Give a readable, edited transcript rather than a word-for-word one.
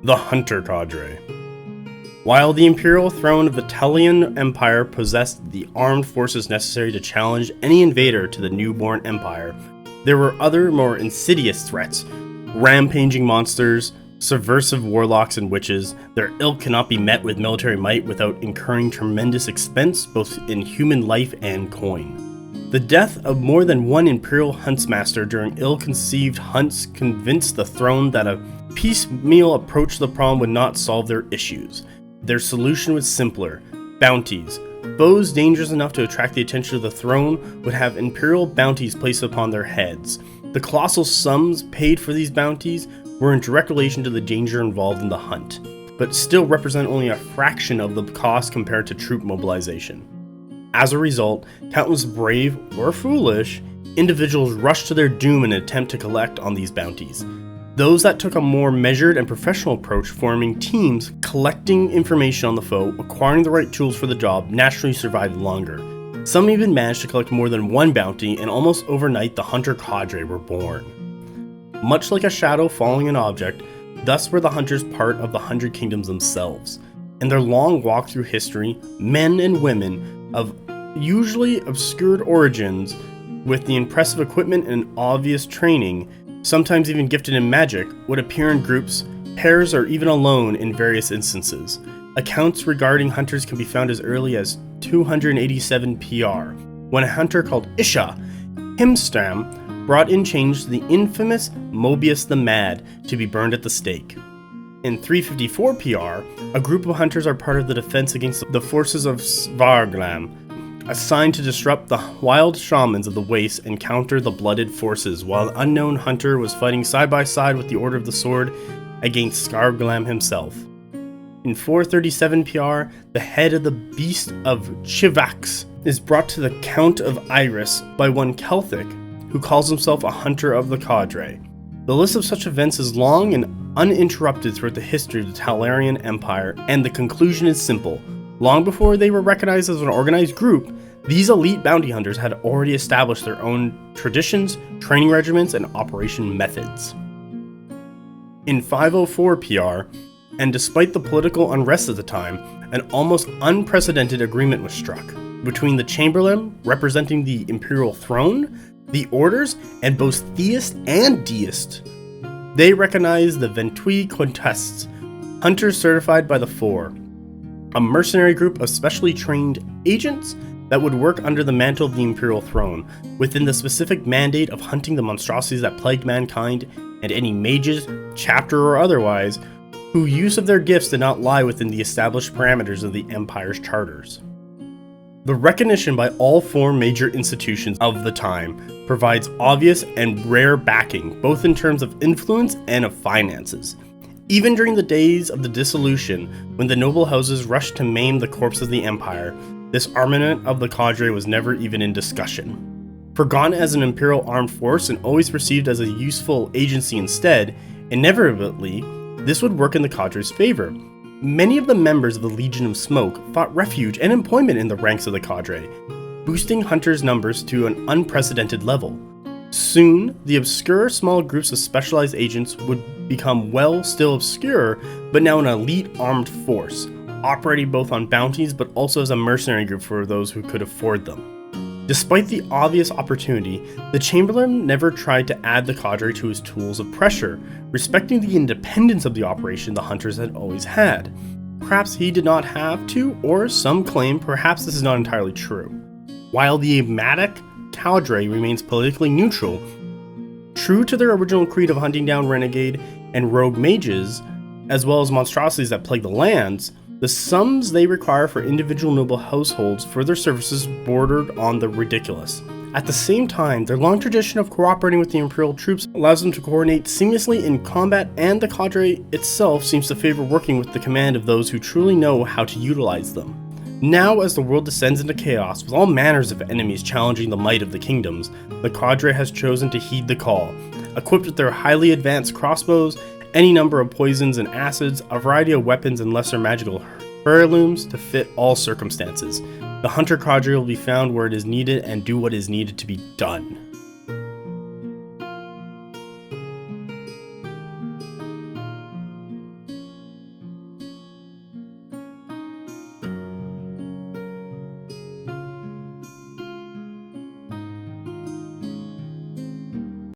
The Hunter Cadre. While the imperial throne of the Telian Empire possessed the armed forces necessary to challenge any invader to the newborn empire, there were other more insidious threats: rampaging monsters, subversive warlocks and witches. Their ilk cannot be met with military might without incurring tremendous expense both in human life and coin. The death of more than one imperial huntsmaster during ill-conceived hunts convinced the throne that a piecemeal approach to the problem would not solve their issues. Their solution was simpler: bounties. Foes dangerous enough to attract the attention of the throne would have imperial bounties placed upon their heads. The colossal sums paid for these bounties were in direct relation to the danger involved in the hunt, but still represent only a fraction of the cost compared to troop mobilization. As a result, countless brave, or foolish, individuals rushed to their doom in an attempt to collect on these bounties. Those that took a more measured and professional approach, forming teams, collecting information on the foe, acquiring the right tools for the job, naturally survived longer. Some even managed to collect more than one bounty, and almost overnight the Hunter Cadre were born. Much like a shadow following an object, thus were the hunters part of the 100 Kingdoms themselves. In their long walk through history, men and women of usually obscured origins, with the impressive equipment and obvious training, sometimes even gifted in magic, would appear in groups, pairs, or even alone in various instances. Accounts regarding hunters can be found as early as 287 PR, when a hunter called Isha Himstam brought in chains the infamous Mobius the Mad to be burned at the stake. In 354 PR, a group of hunters are part of the defense against the forces of Svarglam, assigned to disrupt the wild shamans of the Waste and counter the blooded forces, while the unknown hunter was fighting side by side with the Order of the Sword against Skarglam himself. In 437 PR, the head of the Beast of Chivax is brought to the Count of Iris by one Celtic, who calls himself a hunter of the Cadre. The list of such events is long and uninterrupted throughout the history of the Talarian Empire, and the conclusion is simple. Long before they were recognized as an organized group, these elite bounty hunters had already established their own traditions, training regiments, and operation methods. In 504 PR, and despite the political unrest at the time, an almost unprecedented agreement was struck between the Chamberlain, representing the imperial throne, the orders, and both theist and deist. They recognized the Ventui Contests, hunters certified by the Four, a mercenary group of specially trained agents that would work under the mantle of the imperial throne, within the specific mandate of hunting the monstrosities that plagued mankind, and any mages, chapter or otherwise, whose use of their gifts did not lie within the established parameters of the Empire's charters. The recognition by all four major institutions of the time provides obvious and rare backing, both in terms of influence and of finances. Even during the days of the dissolution, when the noble houses rushed to maim the corpse of the Empire, this armament of the Cadre was never even in discussion. Forgotten as an imperial armed force and always perceived as a useful agency instead, inevitably, this would work in the Cadre's favor. Many of the members of the Legion of Smoke sought refuge and employment in the ranks of the Cadre, boosting hunters' numbers to an unprecedented level. Soon, the obscure small groups of specialized agents would become still obscure, but now an elite armed force, operating both on bounties but also as a mercenary group for those who could afford them. Despite the obvious opportunity, the Chamberlain never tried to add the Cadre to his tools of pressure, respecting the independence of the operation the hunters had always had. Perhaps he did not have to, or some claim perhaps this is not entirely true. While the Amatic Cadre remains politically neutral, true to their original creed of hunting down renegade and rogue mages, as well as monstrosities that plague the lands, the sums they require for individual noble households for their services bordered on the ridiculous. At the same time, their long tradition of cooperating with the Imperial troops allows them to coordinate seamlessly in combat, and the Cadre itself seems to favor working with the command of those who truly know how to utilize them. Now, as the world descends into chaos, with all manners of enemies challenging the might of the kingdoms, the Cadre has chosen to heed the call. Equipped with their highly advanced crossbows, any number of poisons and acids, a variety of weapons and lesser magical heirlooms to fit all circumstances, the Hunter Cadre will be found where it is needed and do what is needed to be done.